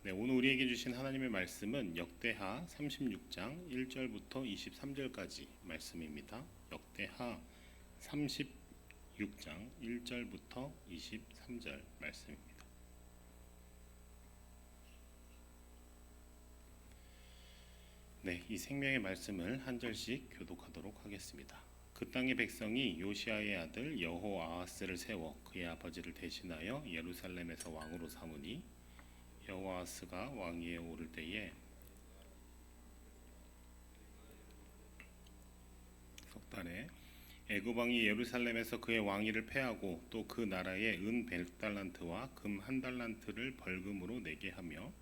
네, 오늘 우리에게 주신 하나님의 말씀은 역대하 36장 1절부터 23절까지 말씀입니다. 역대하 36장 1절부터 23절 말씀입니다. 네, 이 생명의 말씀을 한 절씩 교독하도록 하겠습니다. 그 땅의 백성이 요시아의 아들 여호아하스를 세워 그의 아버지를 대신하여 예루살렘에서 왕으로 삼으니 여호아하스가 왕위에 오를 때에 석 달에 애굽 왕이 예루살렘에서 그의 왕위를 패하고 또 그 나라에 은 100달란트와 금 1달란트를 벌금으로 내게 하며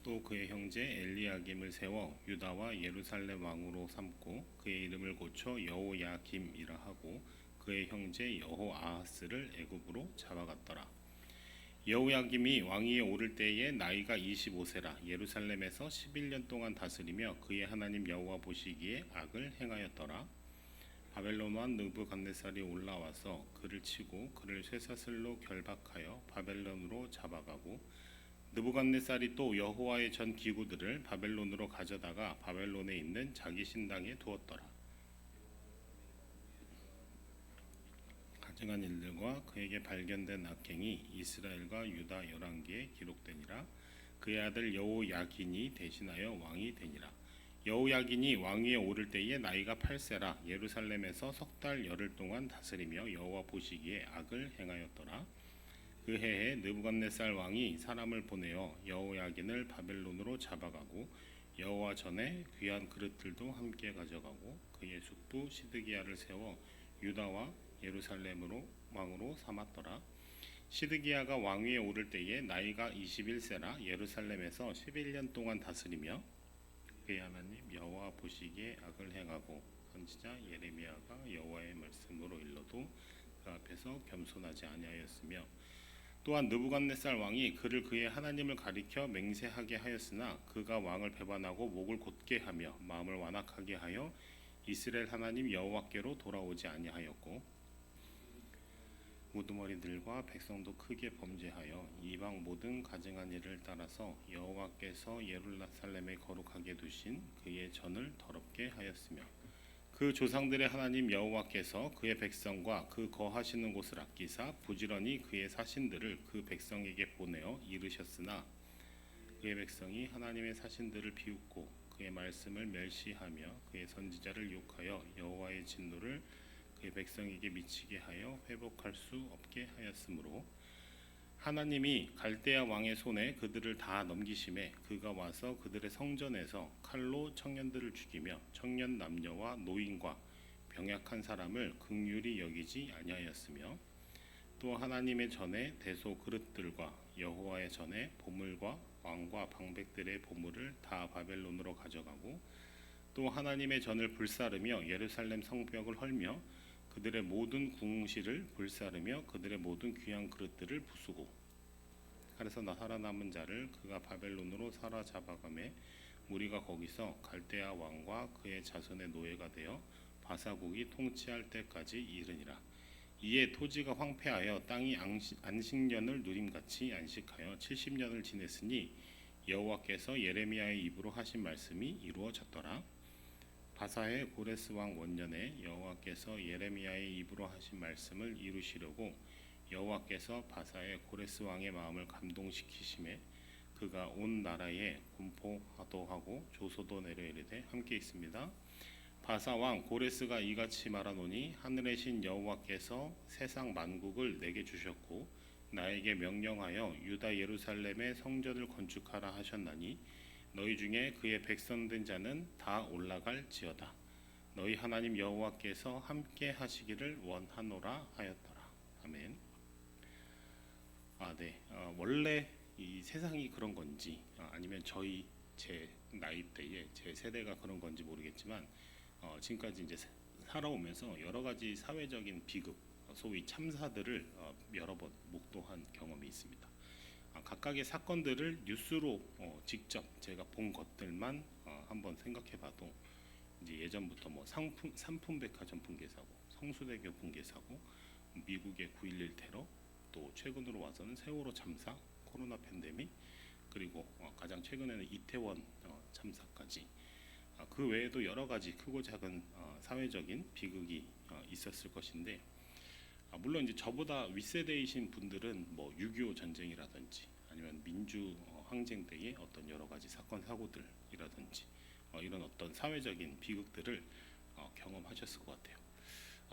또 그의 형제 엘리야김을 세워 유다와 예루살렘 왕으로 삼고 그의 이름을 고쳐 여호야김이라 하고 그의 형제 여호아하스를 애굽으로 잡아갔더라. 여호야김이 왕위에 오를 때에 나이가 25세라 예루살렘에서 11년 동안 다스리며 그의 하나님 여호와 보시기에 악을 행하였더라. 바벨론 왕 느부갓네살이 올라와서 그를 치고 그를 쇠사슬로 결박하여 바벨론으로 잡아가고 느부갓네살이 또 여호와의 전 기구들을 바벨론으로 가져다가 바벨론에 있는 자기 신당에 두었더라. 가증한 일들과 그에게 발견된 악행이 이스라엘과 유다 11개에 기록되니라. 그의 아들 여호야긴이 대신하여 왕이 되니라. 여호야긴이 왕위에 오를 때에 나이가 8세라 예루살렘에서 석 달 열흘 동안 다스리며 여호와 보시기에 악을 행하였더라. 그 해에 느부갓네살 왕이 사람을 보내어 여호야긴을 바벨론으로 잡아가고 여호와 전에 귀한 그릇들도 함께 가져가고 그의 숙부 시드기야를 세워 유다와 예루살렘으로 왕으로 삼았더라. 시드기야가 왕위에 오를 때에 나이가 21세라 예루살렘에서 11년 동안 다스리며 그의 하나님 여호와 보시기에 악을 행하고 선지자 예레미야가 여호와의 말씀으로 일러도 그 앞에서 겸손하지 아니하였으며 또한 느부갓네살 왕이 그를 그의 하나님을 가리켜 맹세하게 하였으나 그가 왕을 배반하고 목을 곧게 하며 마음을 완악하게 하여 이스라엘 하나님 여호와께로 돌아오지 아니하였고 우두머리들과 백성도 크게 범죄하여 이방 모든 가증한 일을 따라서 여호와께서 예루살렘에 거룩하게 두신 그의 전을 더럽게 하였으며 그 조상들의 하나님 여호와께서 그의 백성과 그 거하시는 곳을 아끼사 부지런히 그의 사신들을 그 백성에게 보내어 이르셨으나 그의 백성이 하나님의 사신들을 비웃고 그의 말씀을 멸시하며 그의 선지자를 욕하여 여호와의 진노를 그의 백성에게 미치게 하여 회복할 수 없게 하였으므로 하나님이 갈대아 왕의 손에 그들을 다 넘기심에 그가 와서 그들의 성전에서 칼로 청년들을 죽이며 청년 남녀와 노인과 병약한 사람을 긍휼히 여기지 아니하였으며 또 하나님의 전에 대소 그릇들과 여호와의 전에 보물과 왕과 방백들의 보물을 다 바벨론으로 가져가고 또 하나님의 전을 불사르며 예루살렘 성벽을 헐며 그들의 모든 궁실을 불사르며 그들의 모든 귀한 그릇들을 부수고 칼에서 살아남은 자를 그가 바벨론으로 사로잡아가매 무리가 거기서 갈대아 왕과 그의 자손의 노예가 되어 바사국이 통치할 때까지 이르니라. 이에 토지가 황폐하여 땅이 안식년을 누림같이 안식하여 70년을 지냈으니 여호와께서 예레미야의 입으로 하신 말씀이 이루어졌더라. 바사의 고레스 왕 원년에 여호와께서 예레미야의 입으로 하신 말씀을 이루시려고 여호와께서 바사의 고레스 왕의 마음을 감동시키심에 그가 온 나라에 군포도 하고 조소도 내려 이르되 함께 있습니다. 바사 왕 고레스가 이같이 말하노니 하늘의 신 여호와께서 세상 만국을 내게 주셨고 나에게 명령하여 유다 예루살렘의 성전을 건축하라 하셨나니 너희 중에 그의 백성된 자는 다 올라갈지어다. 너희 하나님 여호와께서 함께 하시기를 원하노라 하였더라. 아멘. 네. 원래 이 세상이 그런 건지 아니면 제 나이 때에 제 세대가 그런 건지 모르겠지만 지금까지 이제 살아오면서 여러 가지 사회적인 비극, 소위 참사들을 여러 번 목도한 경험이 있습니다. 각각의 사건들을 뉴스로 직접 제가 본 것들만 한번 생각해봐도 이제 예전부터 뭐 삼풍백화점 붕괴 사고, 성수대교 붕괴 사고, 미국의 9.11 테러, 또 최근으로 와서는 세월호 참사, 코로나 팬데믹, 그리고 가장 최근에는 이태원 참사까지, 그 외에도 여러 가지 크고 작은 사회적인 비극이 있었을 것인데, 물론 이제 저보다 윗세대이신 분들은 뭐 6.25 전쟁이라든지 아니면 민주 항쟁 때의 어떤 여러 가지 사건 사고들이라든지 이런 어떤 사회적인 비극들을 경험하셨을 것 같아요.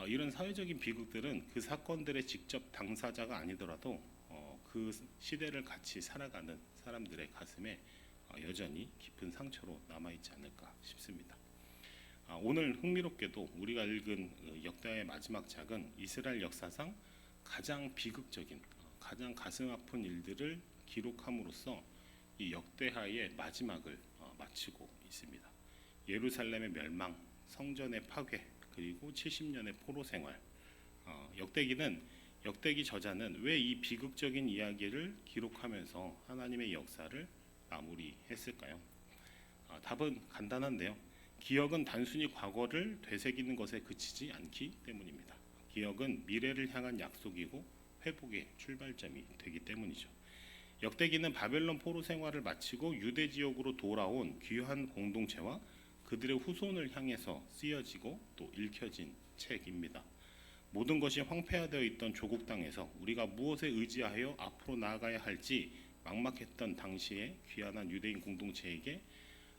이런 사회적인 비극들은 그 사건들의 직접 당사자가 아니더라도 그 시대를 같이 살아가는 사람들의 가슴에 여전히 깊은 상처로 남아있지 않을까 싶습니다. 오늘 흥미롭게도 우리가 읽은 역대하의 마지막 장은 이스라엘 역사상 가장 비극적인, 가장 가슴 아픈 일들을 기록함으로써 이 역대하의 마지막을 마치고 있습니다. 예루살렘의 멸망, 성전의 파괴, 그리고 70년의 포로 생활. 역대기 저자는 왜 이 비극적인 이야기를 기록하면서 하나님의 역사를 마무리했을까요? 답은 간단한데요. 기억은 단순히 과거를 되새기는 것에 그치지 않기 때문입니다. 기억은 미래를 향한 약속이고 회복의 출발점이 되기 때문이죠. 역대기는 바벨론 포로 생활을 마치고 유대 지역으로 돌아온 귀한 공동체와 그들의 후손을 향해서 쓰여지고 또 읽혀진 책입니다. 모든 것이 황폐화되어 있던 조국 땅에서 우리가 무엇에 의지하여 앞으로 나아가야 할지 막막했던 당시의 귀한한 유대인 공동체에게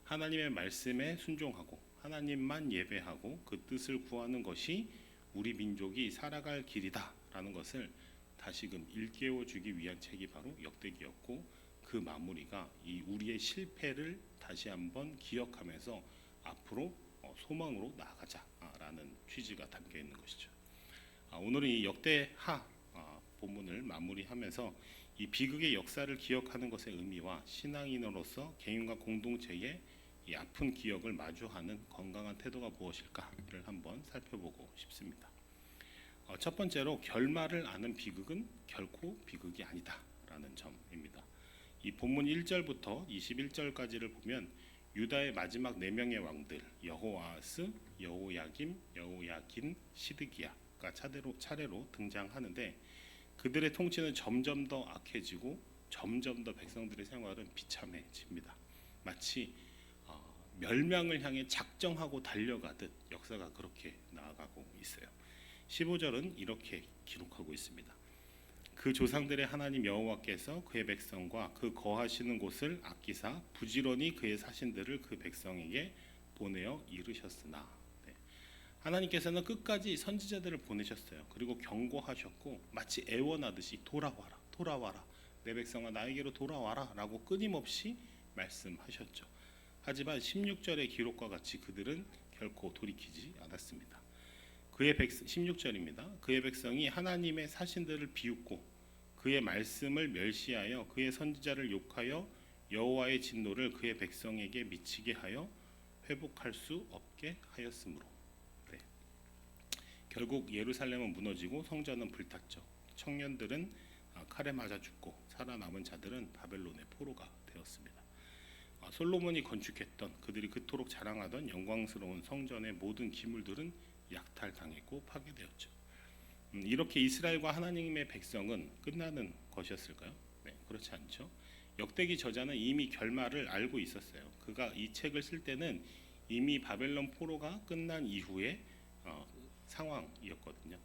하나님의 말씀에 순종하고 하나님만 예배하고 그 뜻을 구하는 것이 우리 민족이 살아갈 길이다라는 것을 다시금 일깨워 주기 위한 책이 바로 역대기였고, 그 마무리가 이 우리의 실패를 다시 한번 기억하면서 앞으로 소망으로 나아가자라는 취지가 담겨 있는 것이죠. 오늘은 이 역대하 본문을 마무리하면서 이 비극의 역사를 기억하는 것의 의미와 신앙인으로서 개인과 공동체의 이 아픈 기억을 마주하는 건강한 태도가 무엇일까를 한번 살펴보고 싶습니다. 첫 번째로 결말을 아는 비극은 결코 비극이 아니다라는 점입니다. 이 본문 1절부터 21절까지를 보면 유다의 마지막 4명의 왕들 여호아스, 여호야김, 여호야긴, 시드기야가 차례로 등장하는데, 그들의 통치는 점점 더 악해지고 점점 더 백성들의 생활은 비참해집니다. 마치 멸망을 향해 작정하고 달려가듯 역사가 그렇게 나아가고 있어요. 15절은 이렇게 기록하고 있습니다. 그 조상들의 하나님 여호와께서 그의 백성과 그 거하시는 곳을 아끼사 부지런히 그의 사신들을 그 백성에게 보내어 이르셨으나, 하나님께서는 끝까지 선지자들을 보내셨어요. 그리고 경고하셨고 마치 애원하듯이 돌아와라, 돌아와라, 내 백성아 나에게로 돌아와라 라고 끊임없이 말씀하셨죠. 하지만 16절의 기록과 같이 그들은 결코 돌이키지 않았습니다. 16절입니다. 그의 백성이 하나님의 사신들을 비웃고 그의 말씀을 멸시하여 그의 선지자를 욕하여 여호와의 진노를 그의 백성에게 미치게 하여 회복할 수 없게 하였으므로. 결국 예루살렘은 무너지고 성전은 불탔죠. 청년들은 칼에 맞아 죽고 살아남은 자들은 바벨론의 포로가 되었습니다. 솔로몬이 건축했던, 그들이 그토록 자랑하던 영광스러운 성전의 모든 기물들은 약탈당했고 파괴되었죠. 이렇게 이스라엘과 하나님의 백성은 끝나는 것이었을까요? 그렇지 않죠. 역대기 저자는 이미 결말을 알고 있었어요. 그가 이 책을 쓸 때는 이미 바벨론 포로가 끝난 이후의 상황이었거든요.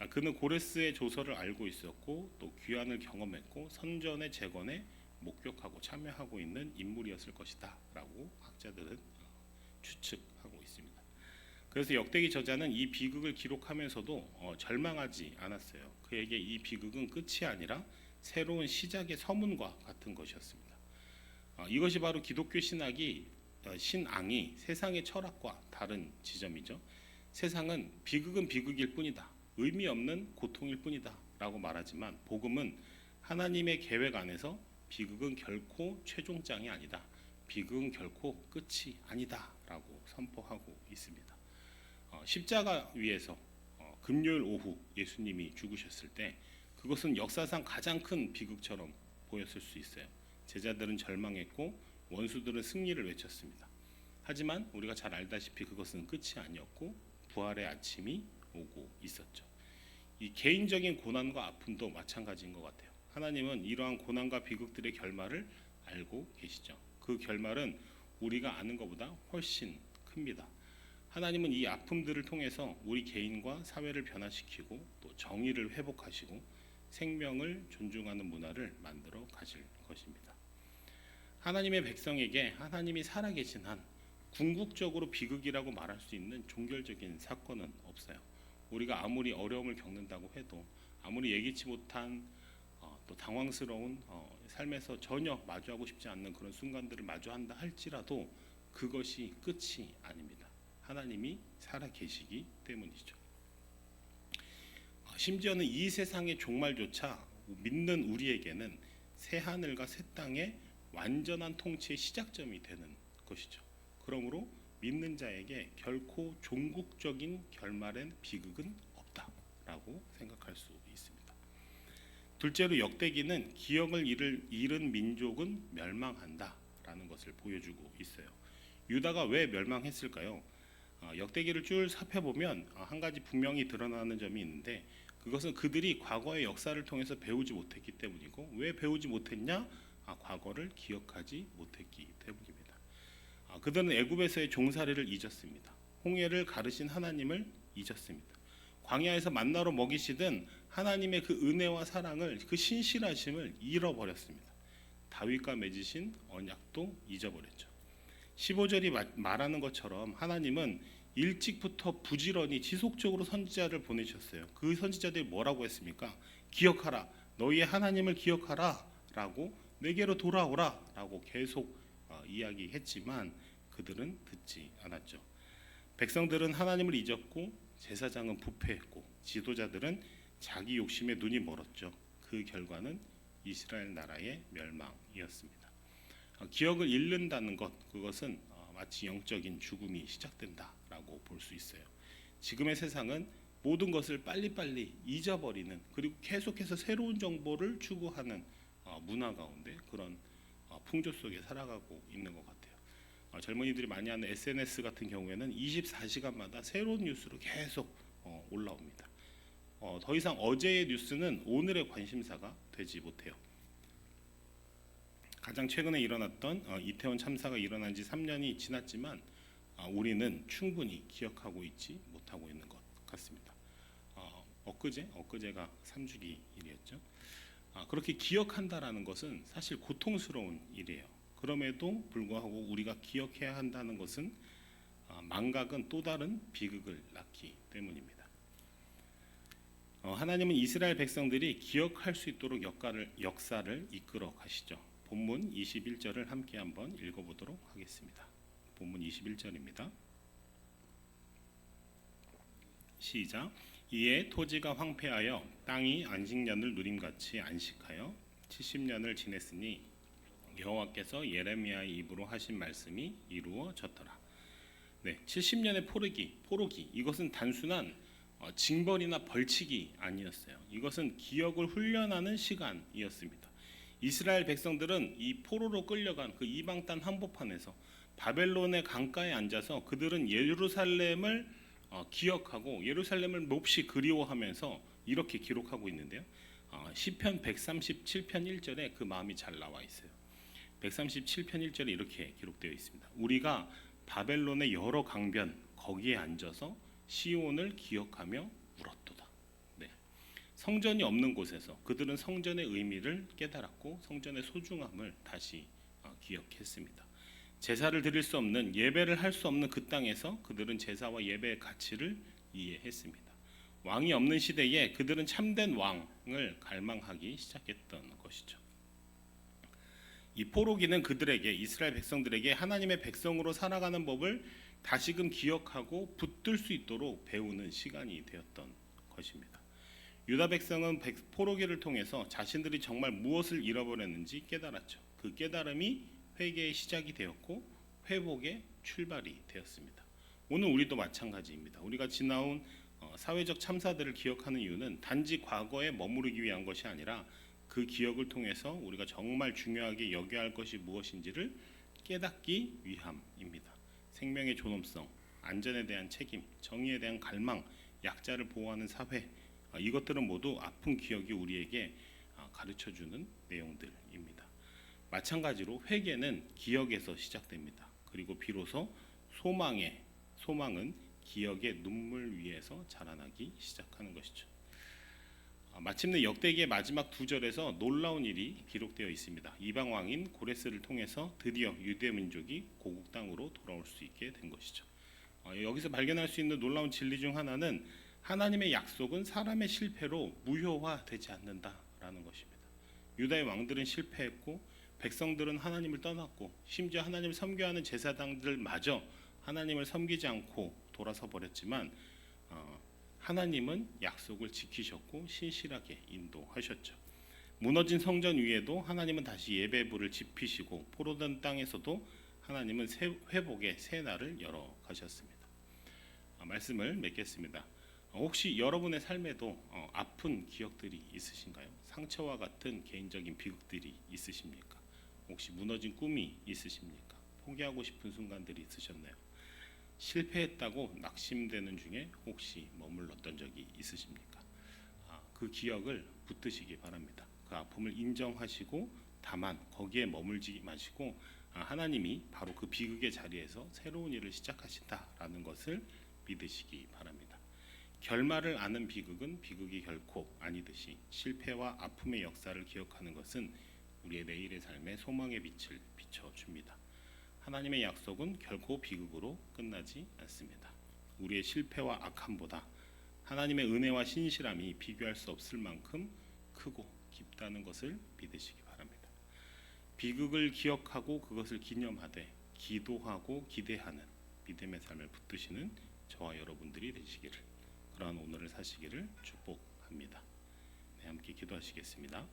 그는 고레스의 조서를 알고 있었고 또 귀환을 경험했고 선전의 재건에 목격하고 참여하고 있는 인물이었을 것이다 라고 학자들은 추측하고 있습니다. 그래서 역대기 저자는 이 비극을 기록하면서도 절망하지 않았어요. 그에게 이 비극은 끝이 아니라 새로운 시작의 서문과 같은 것이었습니다. 이것이 바로 기독교 신앙이 세상의 철학과 다른 지점이죠. 세상은 비극은 비극일 뿐이다, 의미 없는 고통일 뿐이다 라고 말하지만, 복음은 하나님의 계획 안에서 비극은 결코 최종장이 아니다, 비극은 결코 끝이 아니다 라고 선포하고 있습니다. 십자가 위에서 금요일 오후 예수님이 죽으셨을 때 그것은 역사상 가장 큰 비극처럼 보였을 수 있어요. 제자들은 절망했고 원수들은 승리를 외쳤습니다. 하지만 우리가 잘 알다시피 그것은 끝이 아니었고 부활의 아침이 오고 있었죠. 이 개인적인 고난과 아픔도 마찬가지인 것 같아요. 하나님은 이러한 고난과 비극들의 결말을 알고 계시죠. 그 결말은 우리가 아는 것보다 훨씬 큽니다. 하나님은 이 아픔들을 통해서 우리 개인과 사회를 변화시키고 또 정의를 회복하시고 생명을 존중하는 문화를 만들어 가실 것입니다. 하나님의 백성에게 하나님이 살아계신 한 궁극적으로 비극이라고 말할 수 있는 종결적인 사건은 없어요. 우리가 아무리 어려움을 겪는다고 해도, 아무리 예기치 못한 또 당황스러운 삶에서 전혀 마주하고 싶지 않는 그런 순간들을 마주한다 할지라도 그것이 끝이 아닙니다. 하나님이 살아계시기 때문이죠. 심지어는 이 세상의 종말조차 믿는 우리에게는 새 하늘과 새 땅의 완전한 통치의 시작점이 되는 것이죠. 그러므로 믿는 자에게 결코 종국적인 결말엔 비극은 없다라고 생각할 수 있습니다. 둘째로 역대기는 기억을 잃은 민족은 멸망한다라는 것을 보여주고 있어요. 유다가 왜 멸망했을까요? 역대기를 쭉 살펴보면 한 가지 분명히 드러나는 점이 있는데, 그것은 그들이 과거의 역사를 통해서 배우지 못했기 때문이고, 왜 배우지 못했냐? 과거를 기억하지 못했기 때문입니다. 그들은 애굽에서의 종살이를 잊었습니다. 홍해를 가르신 하나님을 잊었습니다. 광야에서 만나로 먹이시던 하나님의 그 은혜와 사랑을, 그 신실하심을 잃어버렸습니다. 다윗과 맺으신 언약도 잊어버렸죠. 15절이 말하는 것처럼 하나님은 일찍부터 부지런히 지속적으로 선지자를 보내셨어요. 그 선지자들이 뭐라고 했습니까? 기억하라, 너희의 하나님을 기억하라 라고, 내게로 돌아오라 라고 계속 이야기했지만 그들은 듣지 않았죠. 백성들은 하나님을 잊었고, 제사장은 부패했고, 지도자들은 자기 욕심에 눈이 멀었죠. 그 결과는 이스라엘 나라의 멸망이었습니다. 기억을 잃는다는 것, 그것은 마치 영적인 죽음이 시작된다라고 볼 수 있어요. 지금의 세상은 모든 것을 빨리빨리 잊어버리는, 그리고 계속해서 새로운 정보를 추구하는 문화 가운데 그런 풍조 속에 살아가고 있는 것 같아요. 젊은이들이 많이 하는 SNS 같은 경우에는 24시간마다 새로운 뉴스로 계속 올라옵니다. 더 이상 어제의 뉴스는 오늘의 관심사가 되지 못해요. 가장 최근에 일어났던 이태원 참사가 일어난 지 3년이 지났지만 우리는 충분히 기억하고 있지 못하고 있는 것 같습니다. 엊그제가 3주기일이었죠. 그렇게 기억한다라는 것은 사실 고통스러운 일이에요. 그럼에도 불구하고 우리가 기억해야 한다는 것은 망각은 또 다른 비극을 낳기 때문입니다. 하나님은 이스라엘 백성들이 기억할 수 있도록 역사를 이끌어 가시죠. 본문 21절을 함께 한번 읽어보도록 하겠습니다. 본문 21절입니다. 시작. 이에 토지가 황폐하여 땅이 안식년을 누림같이 안식하여 70년을 지냈으니 여호와께서 예레미야의 입으로 하신 말씀이 이루어졌더라. 네, 70년의 포로기, 이것은 단순한 징벌이나 벌칙이 아니었어요. 이것은 기억을 훈련하는 시간이었습니다. 이스라엘 백성들은 이 포로로 끌려간 그 이방 땅 한복판에서 바벨론의 강가에 앉아서 그들은 예루살렘을 기억하고 예루살렘을 몹시 그리워하면서 이렇게 기록하고 있는데요. 시편 137편 1절에 그 마음이 잘 나와 있어요. 137편 1절에 이렇게 기록되어 있습니다. 우리가 바벨론의 여러 강변 거기에 앉아서 시온을 기억하며 울었도다. 네. 성전이 없는 곳에서 그들은 성전의 의미를 깨달았고 성전의 소중함을 다시 기억했습니다. 제사를 드릴 수 없는, 예배를 할 수 없는 그 땅에서 그들은 제사와 예배의 가치를 이해했습니다. 왕이 없는 시대에 그들은 참된 왕을 갈망하기 시작했던 것이죠. 이 포로기는 그들에게, 이스라엘 백성들에게 하나님의 백성으로 살아가는 법을 다시금 기억하고 붙들 수 있도록 배우는 시간이 되었던 것입니다. 유다 백성은 포로기를 통해서 자신들이 정말 무엇을 잃어버렸는지 깨달았죠. 그 깨달음이 회개의 시작이 되었고 회복의 출발이 되었습니다. 오늘 우리도 마찬가지입니다. 우리가 지나온 사회적 참사들을 기억하는 이유는 단지 과거에 머무르기 위한 것이 아니라 그 기억을 통해서 우리가 정말 중요하게 여겨야 할 것이 무엇인지를 깨닫기 위함입니다. 생명의 존엄성, 안전에 대한 책임, 정의에 대한 갈망, 약자를 보호하는 사회, 이것들은 모두 아픈 기억이 우리에게 가르쳐주는 내용들입니다. 마찬가지로 회개는 기억에서 시작됩니다. 그리고 비로소 소망은 기억의 눈물 위에서 자라나기 시작하는 것이죠. 마침내 역대기의 마지막 두 절에서 놀라운 일이 기록되어 있습니다. 이방 왕인 고레스를 통해서 드디어 유대 민족이 고국 땅으로 돌아올 수 있게 된 것이죠. 여기서 발견할 수 있는 놀라운 진리 중 하나는 하나님의 약속은 사람의 실패로 무효화되지 않는다라는 것입니다. 유다의 왕들은 실패했고 백성들은 하나님을 떠났고 심지어 하나님을 섬겨하는 제사장들마저 하나님을 섬기지 않고 돌아서 버렸지만 하나님은 약속을 지키셨고 신실하게 인도하셨죠. 무너진 성전 위에도 하나님은 다시 예배부를 지피시고 포로된 땅에서도 하나님은 회복의 새 날을 열어 가셨습니다. 말씀을 맺겠습니다. 혹시 여러분의 삶에도 아픈 기억들이 있으신가요? 상처와 같은 개인적인 비극들이 있으십니까? 혹시 무너진 꿈이 있으십니까? 포기하고 싶은 순간들이 있으셨나요? 실패했다고 낙심되는 중에 혹시 머물렀던 적이 있으십니까? 그 기억을 붙드시기 바랍니다. 그 아픔을 인정하시고 다만 거기에 머물지 마시고 하나님이 바로 그 비극의 자리에서 새로운 일을 시작하신다라는 것을 믿으시기 바랍니다. 결말을 아는 비극은 비극이 결코 아니듯이 실패와 아픔의 역사를 기억하는 것은 우리의 내일의 삶에 소망의 빛을 비춰줍니다. 하나님의 약속은 결코 비극으로 끝나지 않습니다. 우리의 실패와 악함보다 하나님의 은혜와 신실함이 비교할 수 없을 만큼 크고 깊다는 것을 믿으시기 바랍니다. 비극을 기억하고 그것을 기념하되 기도하고 기대하는 믿음의 삶을 붙드시는 저와 여러분들이 되시기를, 그러한 오늘을 사시기를 축복합니다. 네, 함께 기도하시겠습니다.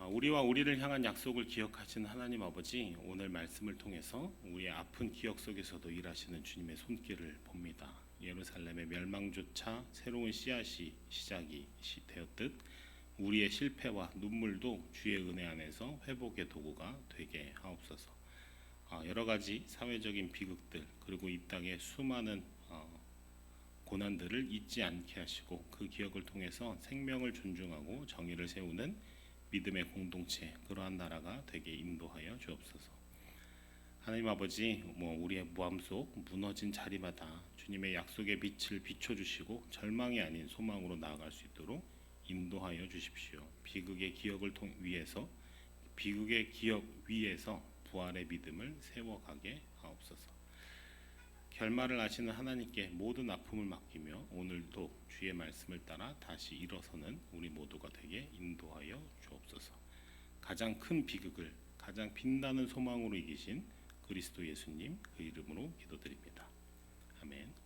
우리와 우리를 향한 약속을 기억하시는 하나님 아버지, 오늘 말씀을 통해서 우리의 아픈 기억 속에서도 일하시는 주님의 손길을 봅니다. 예루살렘의 멸망조차 새로운 씨앗이 시작이 되었듯 우리의 실패와 눈물도 주의 은혜 안에서 회복의 도구가 되게 하옵소서. 여러 가지 사회적인 비극들 그리고 이 땅의 수많은 고난들을 잊지 않게 하시고 그 기억을 통해서 생명을 존중하고 정의를 세우는 믿음의 공동체, 그러한 나라가 되게 인도하여 주옵소서. 하나님 아버지, 우리의 마음속 무너진 자리마다 주님의 약속의 빛을 비춰주시고 절망이 아닌 소망으로 나아갈 수 있도록 인도하여 주십시오. 비극의 기억 위에서 부활의 믿음을 세워가게 하옵소서. 결말을 아시는 하나님께 모든 아픔을 맡기며 오늘도 주의 말씀을 따라 다시 일어서는 우리 모두가 되게 인도하여 주옵소서. 가장 큰 비극을 가장 빛나는 소망으로 이기신 그리스도 예수님 그 이름으로 기도드립니다. 아멘.